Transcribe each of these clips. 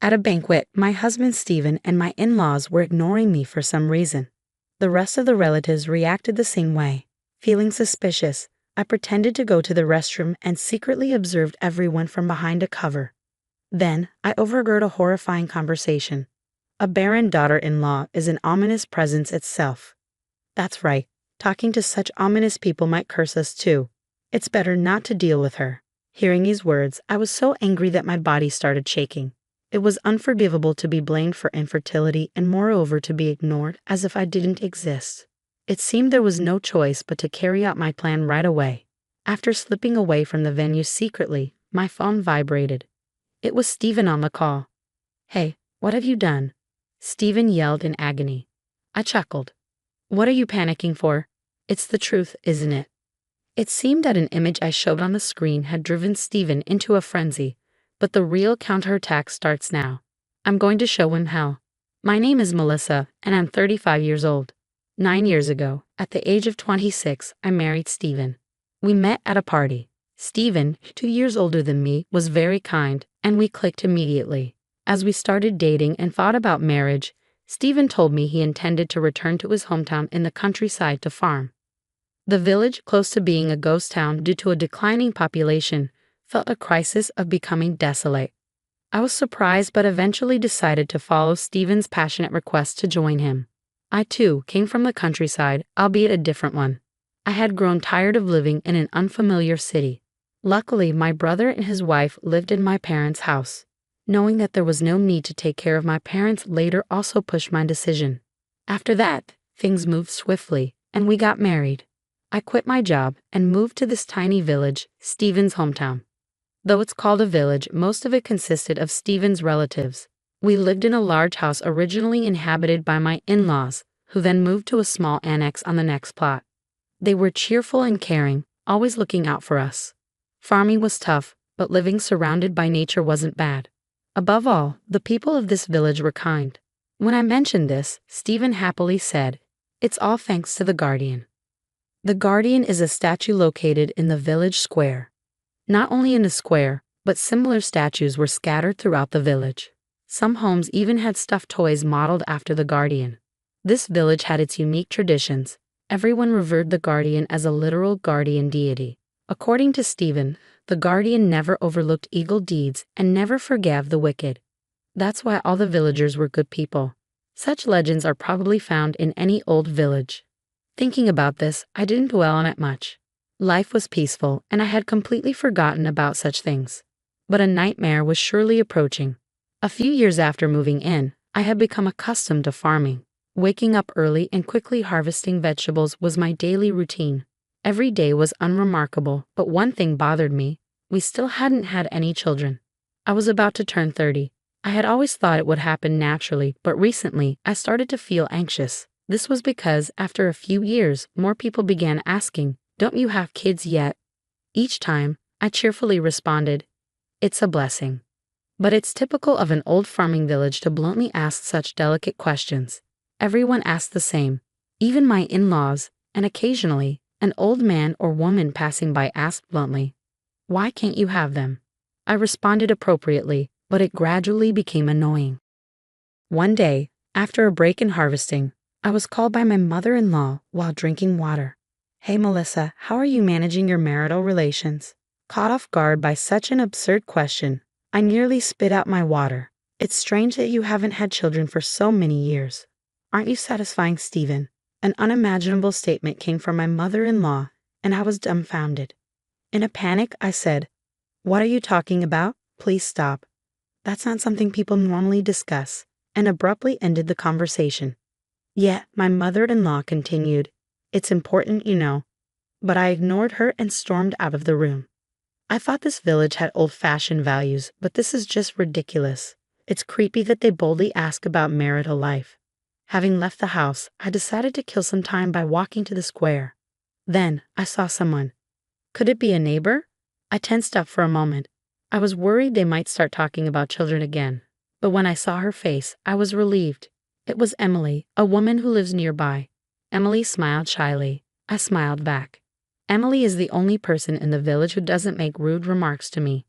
At a banquet, my husband Stephen and my in-laws were ignoring me for some reason. The rest of the relatives reacted the same way. Feeling suspicious, I pretended to go to the restroom and secretly observed everyone from behind a cover. Then, I overheard a horrifying conversation. A barren daughter-in-law is an ominous presence itself. That's right, talking to such ominous people might curse us too. It's better not to deal with her. Hearing these words, I was so angry that my body started shaking. It was unforgivable to be blamed for infertility and moreover to be ignored as if I didn't exist. It seemed there was no choice but to carry out my plan right away. After slipping away from the venue secretly, my phone vibrated. It was Stephen on the call. "Hey, what have you done?" Stephen yelled in agony. I chuckled. "What are you panicking for? It's the truth, isn't it?" It seemed that an image I showed on the screen had driven Stephen into a frenzy, but the real counterattack starts now. I'm going to show him how. My name is Melissa, and I'm 35 years old. 9 years ago, at the age of 26, I married Stephen. We met at a party. Stephen, 2 years older than me, was very kind, and we clicked immediately. As we started dating and thought about marriage, Stephen told me he intended to return to his hometown in the countryside to farm. The village, close to being a ghost town due to a declining population, felt a crisis of becoming desolate. I was surprised but eventually decided to follow Stephen's passionate request to join him. I too came from the countryside, albeit a different one. I had grown tired of living in an unfamiliar city. Luckily, my brother and his wife lived in my parents' house. Knowing that there was no need to take care of my parents later also pushed my decision. After that, things moved swiftly, and we got married. I quit my job and moved to this tiny village, Stephen's hometown. Though it's called a village, most of it consisted of Stephen's relatives. We lived in a large house originally inhabited by my in-laws, who then moved to a small annex on the next plot. They were cheerful and caring, always looking out for us. Farming was tough, but living surrounded by nature wasn't bad. Above all, the people of this village were kind. When I mentioned this, Stephen happily said, "It's all thanks to the Guardian." The Guardian is a statue located in the village square. Not only in the square, but similar statues were scattered throughout the village. Some homes even had stuffed toys modeled after the Guardian. This village had its unique traditions. Everyone revered the Guardian as a literal guardian deity. According to Stephen, the Guardian never overlooked evil deeds and never forgave the wicked. That's why all the villagers were good people. Such legends are probably found in any old village. Thinking about this, I didn't dwell on it much. Life was peaceful, and I had completely forgotten about such things. But a nightmare was surely approaching. A few years after moving in, I had become accustomed to farming. Waking up early and quickly harvesting vegetables was my daily routine. Every day was unremarkable, but one thing bothered me. We still hadn't had any children. I was about to turn 30. I had always thought it would happen naturally, but recently I started to feel anxious. This was because, after a few years, more people began asking, "Don't you have kids yet?" Each time, I cheerfully responded, "It's a blessing." But it's typical of an old farming village to bluntly ask such delicate questions. Everyone asked the same, even my in-laws, and occasionally, an old man or woman passing by asked bluntly, "Why can't you have them?" I responded appropriately, but it gradually became annoying. One day, after a break in harvesting, I was called by my mother-in-law while drinking water. "Hey Melissa, how are you managing your marital relations?" Caught off guard by such an absurd question, I nearly spit out my water. "It's strange that you haven't had children for so many years. Aren't you satisfying, Stephen?" An unimaginable statement came from my mother-in-law, and I was dumbfounded. In a panic, I said, "What are you talking about? Please stop. That's not something people normally discuss," and abruptly ended the conversation. Yet, my mother-in-law continued, "It's important, you know." But I ignored her and stormed out of the room. I thought this village had old-fashioned values, but this is just ridiculous. It's creepy that they boldly ask about marital life. Having left the house, I decided to kill some time by walking to the square. Then, I saw someone. Could it be a neighbor? I tensed up for a moment. I was worried they might start talking about children again. But when I saw her face, I was relieved. It was Emily, a woman who lives nearby. Emily smiled shyly. I smiled back. Emily is the only person in the village who doesn't make rude remarks to me.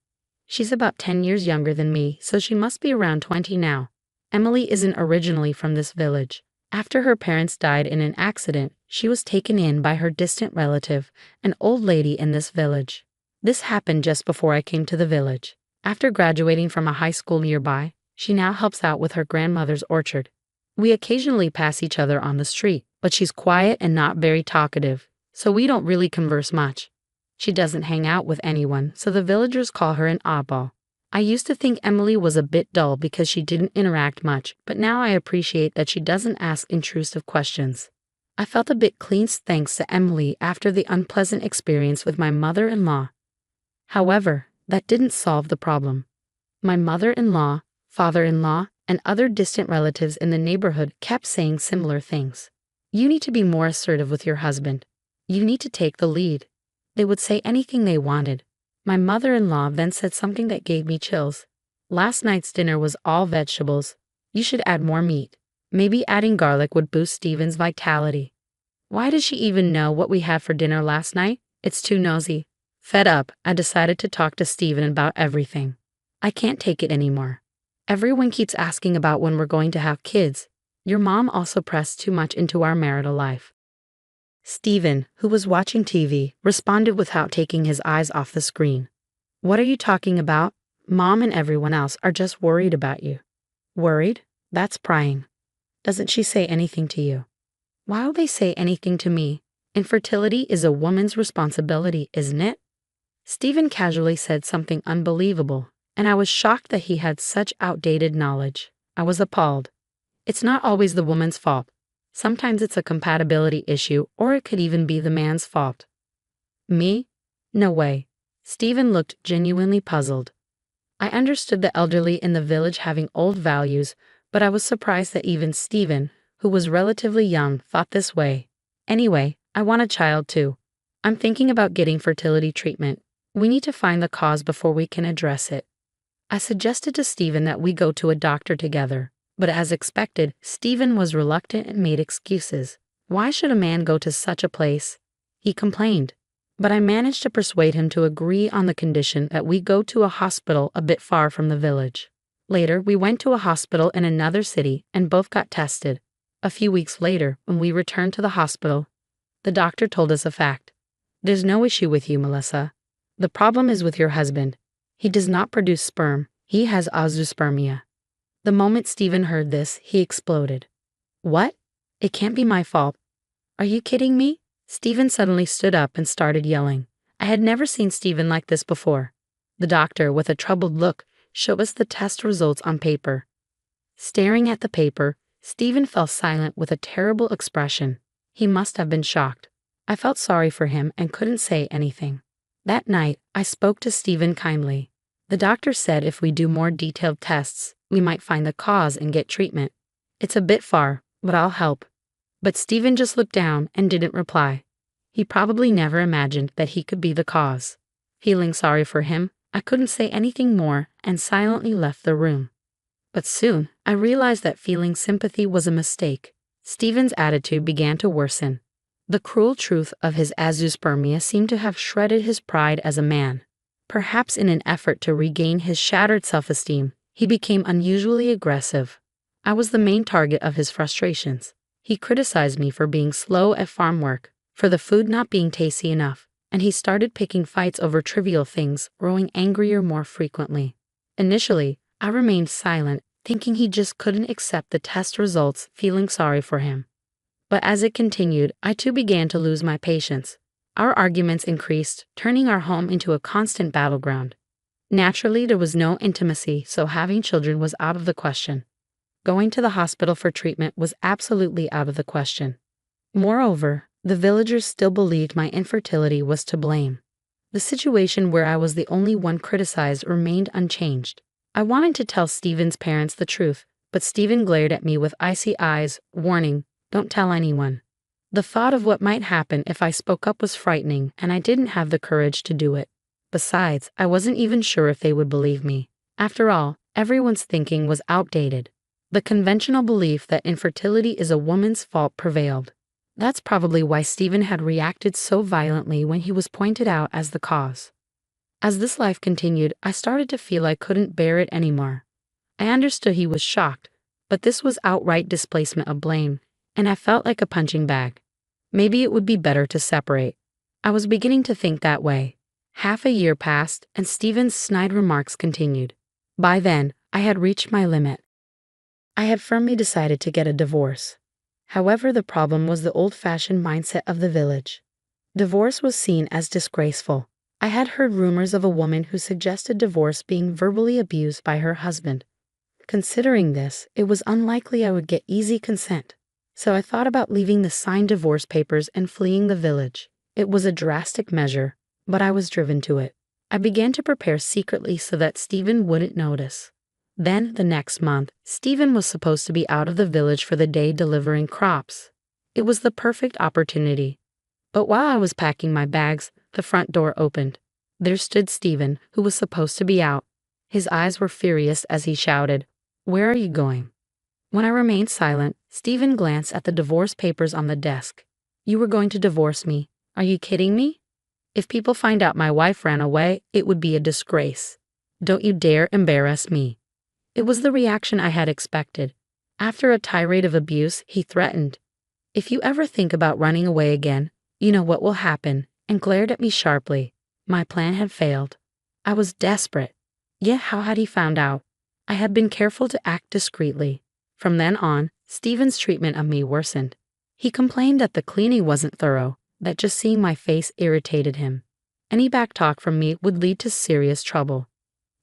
She's about 10 years younger than me, so she must be around 20 now. Emily isn't originally from this village. After her parents died in an accident, she was taken in by her distant relative, an old lady in this village. This happened just before I came to the village. After graduating from a high school nearby, she now helps out with her grandmother's orchard. We occasionally pass each other on the street, but she's quiet and not very talkative, so we don't really converse much. She doesn't hang out with anyone, so the villagers call her an oddball. I used to think Emily was a bit dull because she didn't interact much, but now I appreciate that she doesn't ask intrusive questions. I felt a bit cleansed thanks to Emily after the unpleasant experience with my mother-in-law. However, that didn't solve the problem. My mother-in-law, father-in-law, and other distant relatives in the neighborhood kept saying similar things. You need to be more assertive with your husband. You need to take the lead. They would say anything they wanted. My mother-in-law then said something that gave me chills. Last night's dinner was all vegetables. You should add more meat. Maybe adding garlic would boost Steven's vitality. Why does she even know what we had for dinner last night? It's too nosy. Fed up, I decided to talk to Steven about everything. I can't take it anymore. Everyone keeps asking about when we're going to have kids. Your mom also pressed too much into our marital life. Steven, who was watching TV, responded without taking his eyes off the screen. What are you talking about? Mom and everyone else are just worried about you. Worried? That's prying. Doesn't she say anything to you? Why'll they say anything to me? Infertility is a woman's responsibility, isn't it? Steven casually said something unbelievable, and I was shocked that he had such outdated knowledge. I was appalled. It's not always the woman's fault. Sometimes it's a compatibility issue, or it could even be the man's fault. Me? No way. Steven looked genuinely puzzled. I understood the elderly in the village having old values, but I was surprised that even Steven, who was relatively young, thought this way. Anyway, I want a child too. I'm thinking about getting fertility treatment. We need to find the cause before we can address it. I suggested to Steven that we go to a doctor together. But as expected, Steven was reluctant and made excuses. Why should a man go to such a place? He complained. But I managed to persuade him to agree on the condition that we go to a hospital a bit far from the village. Later, we went to a hospital in another city and both got tested. A few weeks later, when we returned to the hospital, the doctor told us a fact. There's no issue with you, Melissa. The problem is with your husband. He does not produce sperm. He has azoospermia. The moment Steven heard this, he exploded. What? It can't be my fault. Are you kidding me? Steven suddenly stood up and started yelling. I had never seen Steven like this before. The doctor, with a troubled look, showed us the test results on paper. Staring at the paper, Steven fell silent with a terrible expression. He must have been shocked. I felt sorry for him and couldn't say anything. That night, I spoke to Steven kindly. The doctor said if we do more detailed tests, we might find the cause and get treatment. It's a bit far, but I'll help. But Steven just looked down and didn't reply. He probably never imagined that he could be the cause. Feeling sorry for him, I couldn't say anything more and silently left the room. But soon, I realized that feeling sympathy was a mistake. Steven's attitude began to worsen. The cruel truth of his azoospermia seemed to have shredded his pride as a man. Perhaps in an effort to regain his shattered self-esteem, he became unusually aggressive. I was the main target of his frustrations. He criticized me for being slow at farm work, for the food not being tasty enough, and he started picking fights over trivial things, growing angrier more frequently. Initially, I remained silent, thinking he just couldn't accept the test results, feeling sorry for him. But as it continued, I too began to lose my patience. Our arguments increased, turning our home into a constant battleground. Naturally, there was no intimacy, so having children was out of the question. Going to the hospital for treatment was absolutely out of the question. Moreover, the villagers still believed my infertility was to blame. The situation where I was the only one criticized remained unchanged. I wanted to tell Steven's parents the truth, but Steven glared at me with icy eyes, warning, "Don't tell anyone." The thought of what might happen if I spoke up was frightening, and I didn't have the courage to do it. Besides, I wasn't even sure if they would believe me. After all, everyone's thinking was outdated. The conventional belief that infertility is a woman's fault prevailed. That's probably why Steven had reacted so violently when he was pointed out as the cause. As this life continued, I started to feel I couldn't bear it anymore. I understood he was shocked, but this was outright displacement of blame, and I felt like a punching bag. Maybe it would be better to separate. I was beginning to think that way. Half a year passed, and Stephen's snide remarks continued. By then, I had reached my limit. I had firmly decided to get a divorce. However, the problem was the old-fashioned mindset of the village. Divorce was seen as disgraceful. I had heard rumors of a woman who suggested divorce being verbally abused by her husband. Considering this, it was unlikely I would get easy consent. So I thought about leaving the signed divorce papers and fleeing the village. It was a drastic measure, but I was driven to it. I began to prepare secretly so that Stephen wouldn't notice. Then, the next month, Stephen was supposed to be out of the village for the day delivering crops. It was the perfect opportunity. But while I was packing my bags, the front door opened. There stood Stephen, who was supposed to be out. His eyes were furious as he shouted, "Where are you going?" When I remained silent, Stephen glanced at the divorce papers on the desk. "You were going to divorce me. Are you kidding me? If people find out my wife ran away, it would be a disgrace. Don't you dare embarrass me." It was the reaction I had expected. After a tirade of abuse, he threatened, "If you ever think about running away again, you know what will happen," and glared at me sharply. My plan had failed. I was desperate. Yet how had he found out? I had been careful to act discreetly. From then on, Stephen's treatment of me worsened. He complained that the cleaning wasn't thorough, that just seeing my face irritated him. Any backtalk from me would lead to serious trouble.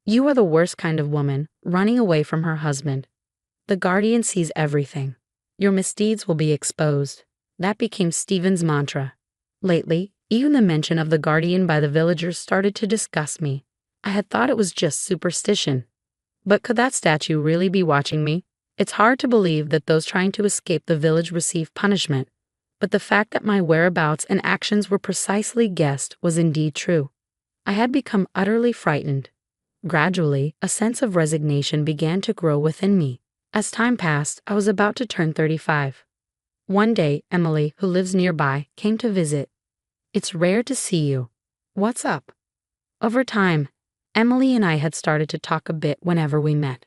"You are the worst kind of woman, running away from her husband. The guardian sees everything. Your misdeeds will be exposed." That became Stephen's mantra. Lately, even the mention of the guardian by the villagers started to disgust me. I had thought it was just superstition. But could that statue really be watching me? It's hard to believe that those trying to escape the village receive punishment, but the fact that my whereabouts and actions were precisely guessed was indeed true. I had become utterly frightened. Gradually, a sense of resignation began to grow within me. As time passed, I was about to turn 35. One day, Emily, who lives nearby, came to visit. "It's rare to see you. What's up?" Over time, Emily and I had started to talk a bit whenever we met.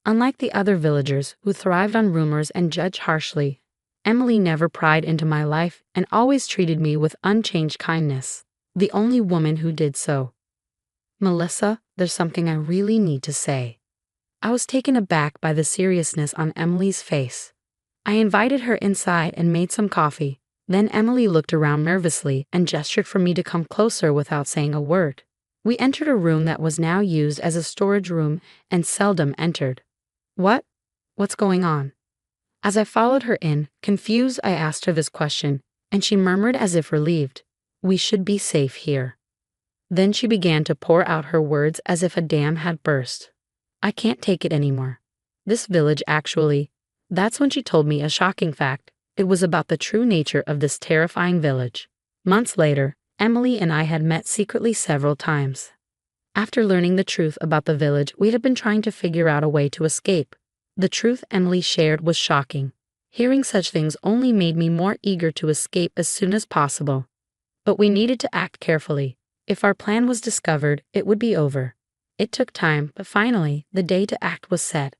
Unlike the other villagers who thrived on rumors and judged harshly, Emily never pried into my life and always treated me with unchanged kindness, the only woman who did so. "Melissa, there's something I really need to say." I was taken aback by the seriousness on Emily's face. I invited her inside and made some coffee. Then Emily looked around nervously and gestured for me to come closer without saying a word. We entered a room that was now used as a storage room and seldom entered. What's going on?" As I followed her in, confused, I asked her this question, and she murmured as if relieved, "We should be safe here." Then she began to pour out her words as if a dam had burst. "I can't take it anymore. This village actually..." That's when she told me a shocking fact. It was about the true nature of this terrifying village. Months later, Emily and I had met secretly several times. After learning the truth about the village, we had been trying to figure out a way to escape. The truth Emily shared was shocking. Hearing such things only made me more eager to escape as soon as possible. But we needed to act carefully. If our plan was discovered, it would be over. It took time, but finally, the day to act was set.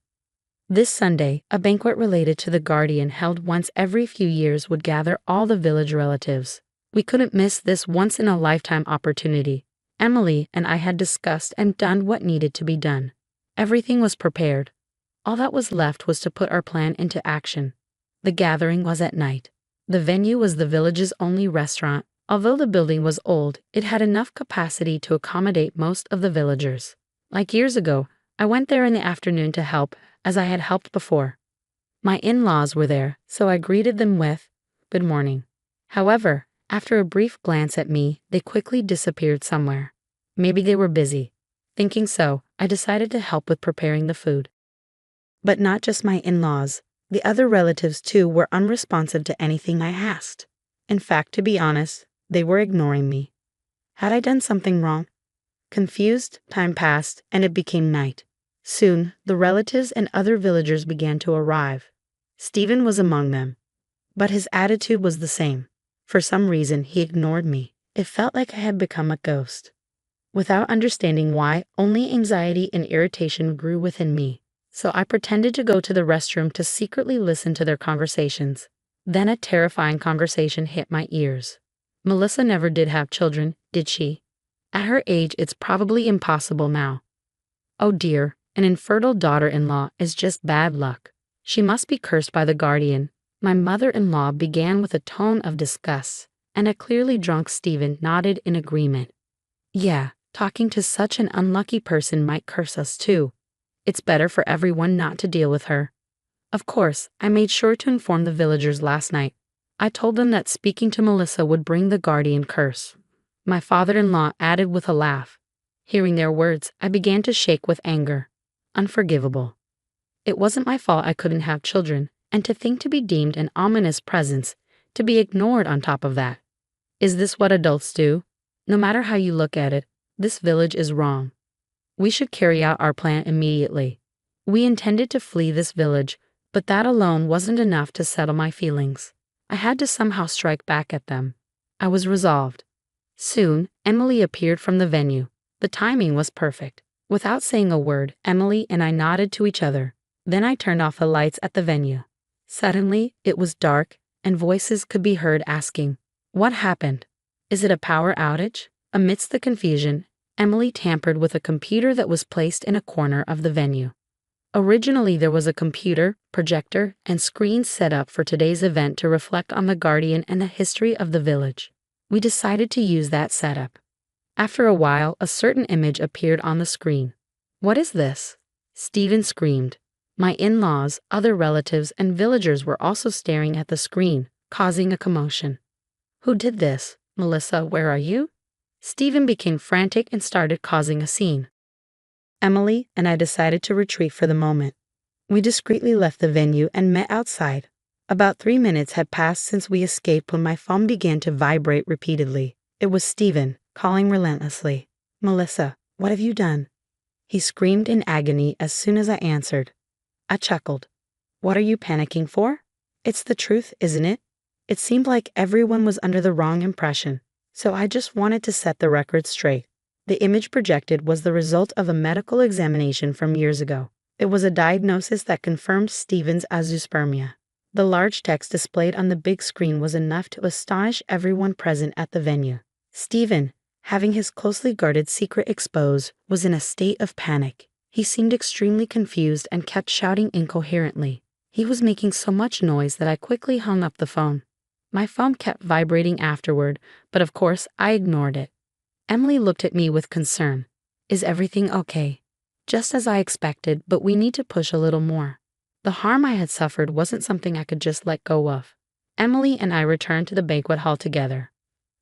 This Sunday, a banquet related to the guardian held once every few years would gather all the village relatives. We couldn't miss this once-in-a-lifetime opportunity. Emily and I had discussed and done what needed to be done. Everything was prepared. All that was left was to put our plan into action. The gathering was at night. The venue was the village's only restaurant. Although the building was old, it had enough capacity to accommodate most of the villagers. Like years ago, I went there in the afternoon to help, as I had helped before. My in-laws were there, so I greeted them with, "Good morning." However, after a brief glance at me, they quickly disappeared somewhere. Maybe they were busy. Thinking so, I decided to help with preparing the food. But not just my in-laws. The other relatives too were unresponsive to anything I asked. In fact, to be honest, they were ignoring me. Had I done something wrong? Confused, time passed, and it became night. Soon, the relatives and other villagers began to arrive. Stephen was among them. But his attitude was the same. For some reason, he ignored me. It felt like I had become a ghost. Without understanding why, only anxiety and irritation grew within me. So I pretended to go to the restroom to secretly listen to their conversations. Then a terrifying conversation hit my ears. Melissa never did have children, did she? At her age, it's probably impossible now. Oh dear, an infertile daughter-in-law is just bad luck. She must be cursed by the guardian. My mother-in-law began with a tone of disgust, and a clearly drunk Stephen nodded in agreement. Yeah, talking to such an unlucky person might curse us too. It's better for everyone not to deal with her. Of course, I made sure to inform the villagers last night. I told them that speaking to Melissa would bring the guardian curse. My father-in-law added with a laugh. Hearing their words, I began to shake with anger. Unforgivable. It wasn't my fault I couldn't have children, and to think to be deemed an ominous presence, to be ignored on top of that. Is this what adults do? No matter how you look at it, this village is wrong. We should carry out our plan immediately. We intended to flee this village, but that alone wasn't enough to settle my feelings. I had to somehow strike back at them. I was resolved. Soon, Emily appeared from the venue. The timing was perfect. Without saying a word, Emily and I nodded to each other. Then I turned off the lights at the venue. Suddenly, it was dark, and voices could be heard asking, "What happened? Is it a power outage?" Amidst the confusion, Emily tampered with a computer that was placed in a corner of the venue. Originally, there was a computer, projector, and screen set up for today's event to reflect on the guardian and the history of the village. We decided to use that setup. After a while, a certain image appeared on the screen. "What is this?" Stephen screamed. My in-laws, other relatives, and villagers were also staring at the screen, causing a commotion. "Who did this? Melissa, where are you?" Stephen became frantic and started causing a scene. Emily and I decided to retreat for the moment. We discreetly left the venue and met outside. About 3 minutes had passed since we escaped when my phone began to vibrate repeatedly. It was Stephen, calling relentlessly. "Melissa, what have you done?" He screamed in agony as soon as I answered. I chuckled. "What are you panicking for? It's the truth, isn't it?" It seemed like everyone was under the wrong impression, so I just wanted to set the record straight. The image projected was the result of a medical examination from years ago. It was a diagnosis that confirmed Stephen's azoospermia. The large text displayed on the big screen was enough to astonish everyone present at the venue. Stephen, having his closely guarded secret exposed, was in a state of panic. He seemed extremely confused and kept shouting incoherently. He was making so much noise that I quickly hung up the phone. My phone kept vibrating afterward, but of course I ignored it. Emily looked at me with concern. "Is everything okay?" "Just as I expected, but we need to push a little more." The harm I had suffered wasn't something I could just let go of. Emily and I returned to the banquet hall together.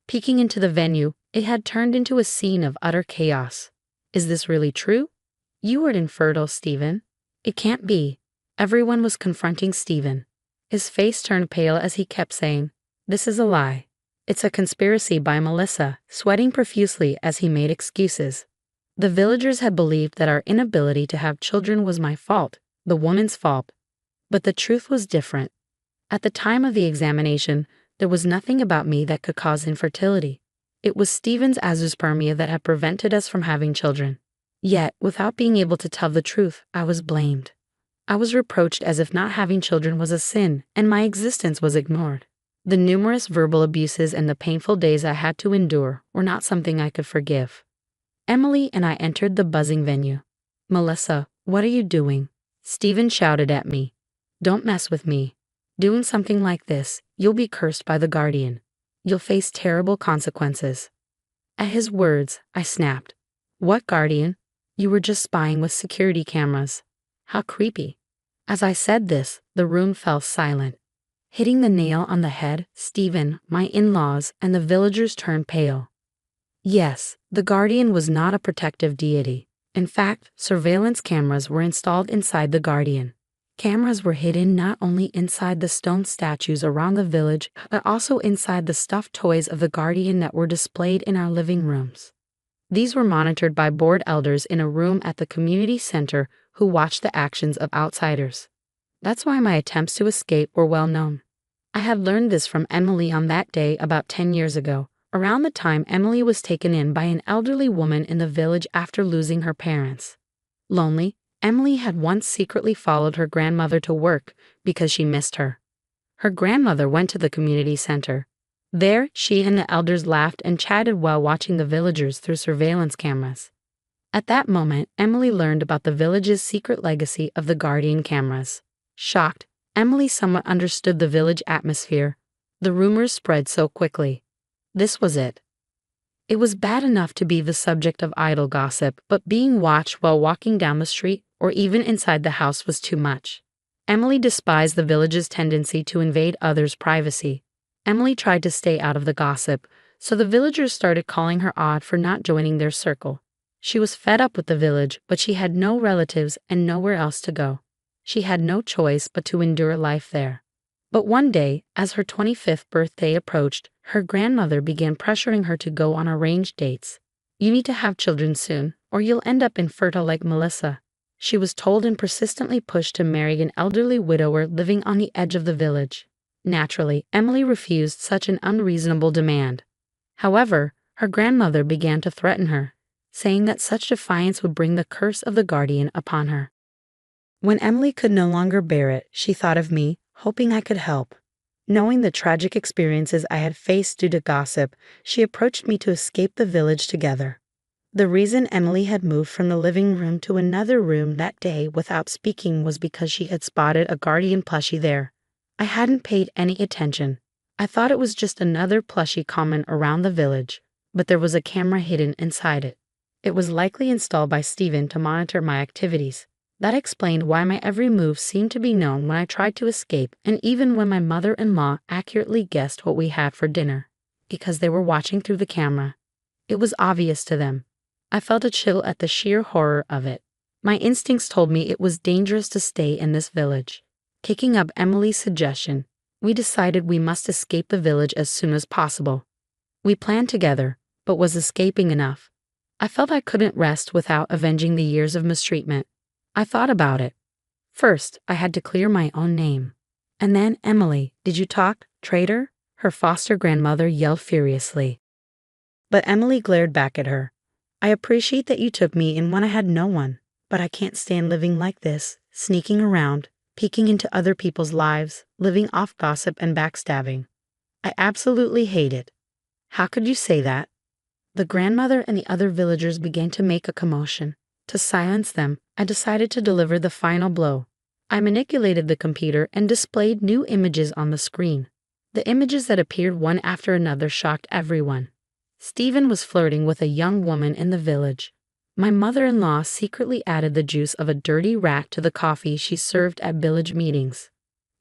Peeking into the venue, it had turned into a scene of utter chaos. "Is this really true? You were infertile, Stephen." "It can't be." Everyone was confronting Stephen. His face turned pale as he kept saying, "This is a lie. It's a conspiracy by Melissa," sweating profusely as he made excuses. The villagers had believed that our inability to have children was my fault, the woman's fault. But the truth was different. At the time of the examination, there was nothing about me that could cause infertility. It was Stephen's azoospermia that had prevented us from having children. Yet, without being able to tell the truth, I was blamed. I was reproached as if not having children was a sin, and my existence was ignored. The numerous verbal abuses and the painful days I had to endure were not something I could forgive. Emily and I entered the buzzing venue. "Melissa, what are you doing?" Stephen shouted at me. "Don't mess with me. Doing something like this, you'll be cursed by the guardian. You'll face terrible consequences." At his words, I snapped. "What guardian? You were just spying with security cameras." How creepy. As I said this, the room fell silent. Hitting the nail on the head, Stephen, my in-laws, and the villagers turned pale. Yes, the guardian was not a protective deity. In fact, surveillance cameras were installed inside the guardian. Cameras were hidden not only inside the stone statues around the village, but also inside the stuffed toys of the guardian that were displayed in our living rooms. These were monitored by board elders in a room at the community center who watched the actions of outsiders. That's why my attempts to escape were well known. I had learned this from Emily on that day about 10 years ago, around the time Emily was taken in by an elderly woman in the village after losing her parents. Lonely, Emily had once secretly followed her grandmother to work because she missed her. Her grandmother went to the community center. There, she and the elders laughed and chatted while watching the villagers through surveillance cameras. At that moment, Emily learned about the village's secret legacy of the guardian cameras. Shocked, Emily somewhat understood the village atmosphere. The rumors spread so quickly. This was it. It was bad enough to be the subject of idle gossip, but being watched while walking down the street or even inside the house was too much. Emily despised the village's tendency to invade others' privacy. Emily tried to stay out of the gossip, so the villagers started calling her odd for not joining their circle. She was fed up with the village, but she had no relatives and nowhere else to go. She had no choice but to endure life there. But one day, as her 25th birthday approached, her grandmother began pressuring her to go on arranged dates. "You need to have children soon, or you'll end up infertile like Melissa." She was told and persistently pushed to marry an elderly widower living on the edge of the village. Naturally, Emily refused such an unreasonable demand. However, her grandmother began to threaten her, saying that such defiance would bring the curse of the guardian upon her. When Emily could no longer bear it, she thought of me, hoping I could help. Knowing the tragic experiences I had faced due to gossip, she approached me to escape the village together. The reason Emily had moved from the living room to another room that day without speaking was because she had spotted a guardian plushie there. I hadn't paid any attention. I thought it was just another plushie common around the village, but there was a camera hidden inside it. It was likely installed by Steven to monitor my activities. That explained why my every move seemed to be known when I tried to escape, and even when my mother-in-law accurately guessed what we had for dinner, because they were watching through the camera. It was obvious to them. I felt a chill at the sheer horror of it. My instincts told me it was dangerous to stay in this village. Kicking up Emily's suggestion, we decided we must escape the village as soon as possible. We planned together, but was escaping enough? I felt I couldn't rest without avenging the years of mistreatment. I thought about it. First, I had to clear my own name. And then, "Emily, did you talk, traitor?" her foster grandmother yelled furiously. But Emily glared back at her. "I appreciate that you took me in when I had no one, but I can't stand living like this, sneaking around, peeking into other people's lives, living off gossip and backstabbing. I absolutely hate it." "How could you say that?" The grandmother and the other villagers began to make a commotion. To silence them, I decided to deliver the final blow. I manipulated the computer and displayed new images on the screen. The images that appeared one after another shocked everyone. Stephen was flirting with a young woman in the village. My mother-in-law secretly added the juice of a dirty rat to the coffee she served at village meetings.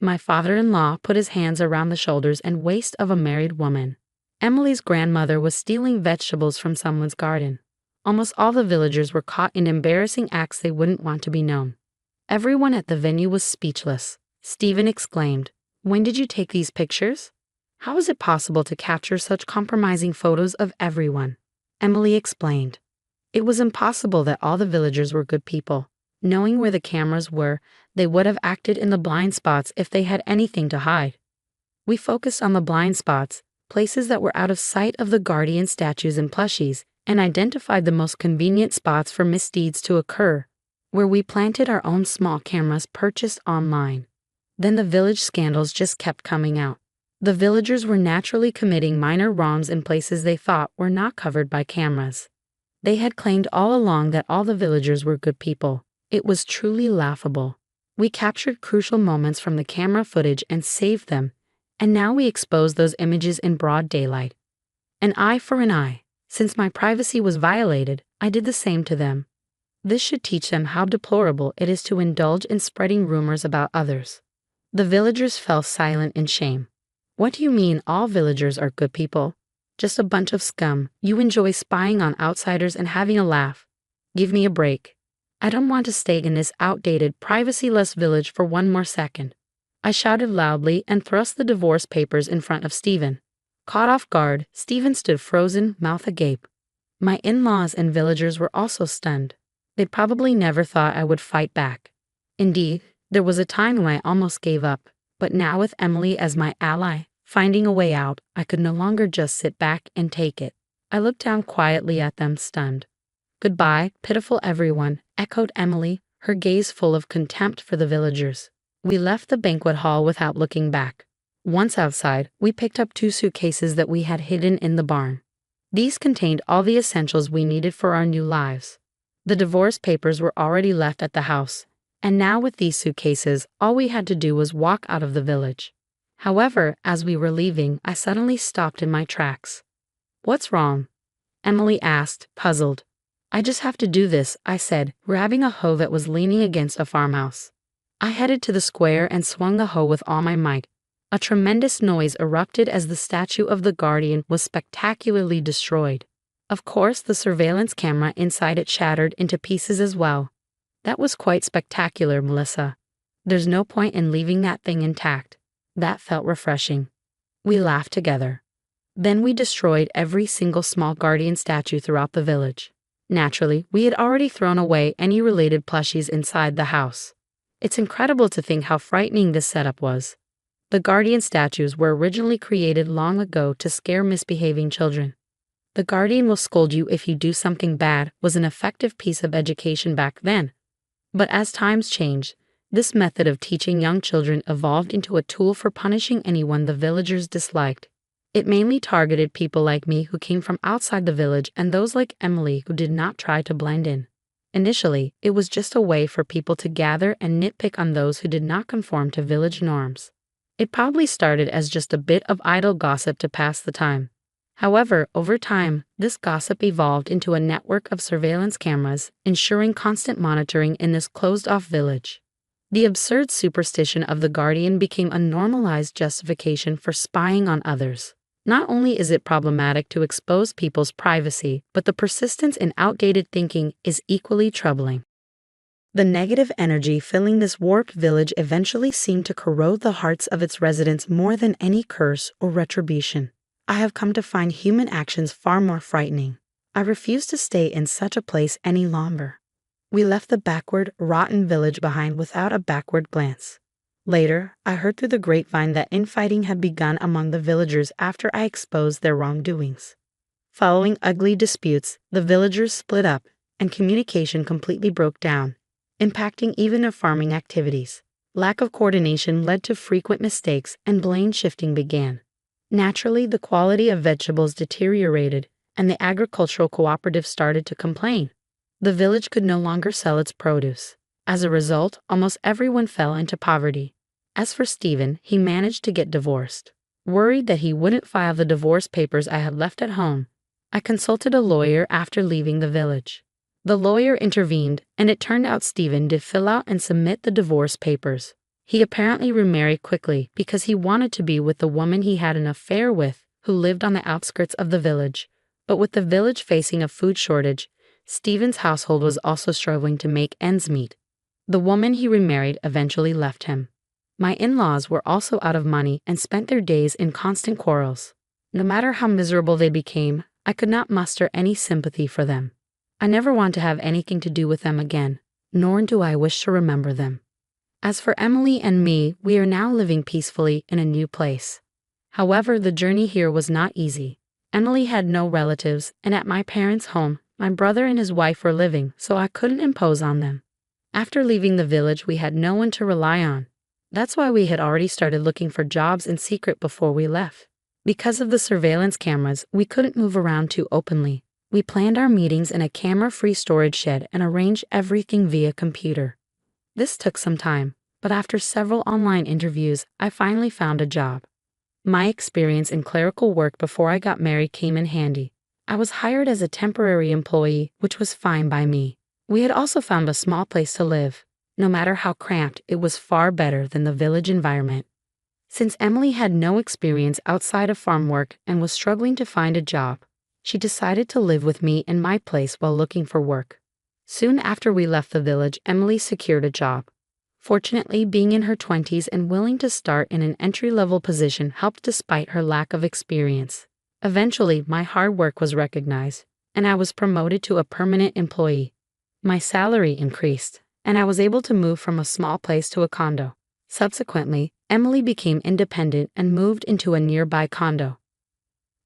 My father-in-law put his hands around the shoulders and waist of a married woman. Emily's grandmother was stealing vegetables from someone's garden. Almost all the villagers were caught in embarrassing acts they wouldn't want to be known. Everyone at the venue was speechless. Stephen exclaimed, "When did you take these pictures? How is it possible to capture such compromising photos of everyone?" Emily explained. It was impossible that all the villagers were good people. Knowing where the cameras were, they would have acted in the blind spots if they had anything to hide. We focused on the blind spots, places that were out of sight of the guardian statues and plushies, and identified the most convenient spots for misdeeds to occur, where we planted our own small cameras purchased online. Then the village scandals just kept coming out. The villagers were naturally committing minor wrongs in places they thought were not covered by cameras. They had claimed all along that all the villagers were good people. It was truly laughable. We captured crucial moments from the camera footage and saved them, and now we expose those images in broad daylight. An eye for an eye. Since my privacy was violated, I did the same to them. This should teach them how deplorable it is to indulge in spreading rumors about others. The villagers fell silent in shame. "What do you mean all villagers are good people? Just a bunch of scum. You enjoy spying on outsiders and having a laugh. Give me a break. I don't want to stay in this outdated, privacy-less village for one more second." I shouted loudly and thrust the divorce papers in front of Stephen. Caught off guard, Stephen stood frozen, mouth agape. My in-laws and villagers were also stunned. They'd probably never thought I would fight back. Indeed, there was a time when I almost gave up, but now with Emily as my ally, Finding a way out, I could no longer just sit back and take it. I looked down quietly at them, stunned. "Goodbye, pitiful everyone," echoed Emily, her gaze full of contempt for the villagers. We left the banquet hall without looking back. Once outside, we picked up 2 suitcases that we had hidden in the barn. These contained all the essentials we needed for our new lives. The divorce papers were already left at the house, and now with these suitcases, all we had to do was walk out of the village. However, as we were leaving, I suddenly stopped in my tracks. "What's wrong?" Emily asked, puzzled. "I just have to do this," I said, grabbing a hoe that was leaning against a farmhouse. I headed to the square and swung the hoe with all my might. A tremendous noise erupted as the statue of the guardian was spectacularly destroyed. Of course, the surveillance camera inside it shattered into pieces as well. "That was quite spectacular, Melissa. There's no point in leaving that thing intact." That felt refreshing. We laughed together. Then we destroyed every single small guardian statue throughout the village. Naturally, we had already thrown away any related plushies inside the house. It's incredible to think how frightening this setup was. The guardian statues were originally created long ago to scare misbehaving children. "The guardian will scold you if you do something bad" was an effective piece of education back then. But as times changed, this method of teaching young children evolved into a tool for punishing anyone the villagers disliked. It mainly targeted people like me who came from outside the village and those like Emily who did not try to blend in. Initially, it was just a way for people to gather and nitpick on those who did not conform to village norms. It probably started as just a bit of idle gossip to pass the time. However, over time, this gossip evolved into a network of surveillance cameras, ensuring constant monitoring in this closed-off village. The absurd superstition of the guardian became a normalized justification for spying on others. Not only is it problematic to expose people's privacy, but the persistence in outdated thinking is equally troubling. The negative energy filling this warped village eventually seemed to corrode the hearts of its residents more than any curse or retribution. I have come to find human actions far more frightening. I refuse to stay in such a place any longer. We left the backward, rotten village behind without a backward glance. Later, I heard through the grapevine that infighting had begun among the villagers after I exposed their wrongdoings. Following ugly disputes, the villagers split up, and communication completely broke down, impacting even their farming activities. Lack of coordination led to frequent mistakes, and blame shifting began. Naturally, the quality of vegetables deteriorated, and the agricultural cooperative started to complain. The village could no longer sell its produce. As a result, almost everyone fell into poverty. As for Stephen, he managed to get divorced. Worried that he wouldn't file the divorce papers I had left at home, I consulted a lawyer after leaving the village. The lawyer intervened, and it turned out Stephen did fill out and submit the divorce papers. He apparently remarried quickly because he wanted to be with the woman he had an affair with, who lived on the outskirts of the village. But with the village facing a food shortage, Stephen's household was also struggling to make ends meet. The woman he remarried eventually left him. My in-laws were also out of money and spent their days in constant quarrels. No matter how miserable they became, I could not muster any sympathy for them. I never want to have anything to do with them again, nor do I wish to remember them. As for Emily and me, we are now living peacefully in a new place. However, the journey here was not easy. Emily had no relatives, and at my parents' home, my brother and his wife were living, so I couldn't impose on them. After leaving the village, we had no one to rely on. That's why we had already started looking for jobs in secret before we left. Because of the surveillance cameras, we couldn't move around too openly. We planned our meetings in a camera-free storage shed and arranged everything via computer. This took some time, but after several online interviews, I finally found a job. My experience in clerical work before I got married came in handy. I was hired as a temporary employee, which was fine by me. We had also found a small place to live. No matter how cramped, it was far better than the village environment. Since Emily had no experience outside of farm work and was struggling to find a job, she decided to live with me in my place while looking for work. Soon after we left the village, Emily secured a job. Fortunately, being in her 20s and willing to start in an entry-level position helped despite her lack of experience. Eventually, my hard work was recognized, and I was promoted to a permanent employee. My salary increased, and I was able to move from a small place to a condo. Subsequently, Emily became independent and moved into a nearby condo.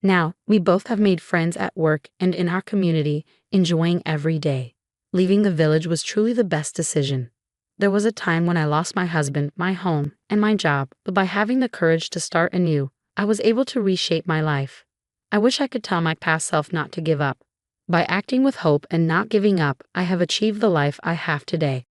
Now, we both have made friends at work and in our community, enjoying every day. Leaving the village was truly the best decision. There was a time when I lost my husband, my home, and my job, but by having the courage to start anew, I was able to reshape my life. I wish I could tell my past self not to give up. By acting with hope and not giving up, I have achieved the life I have today.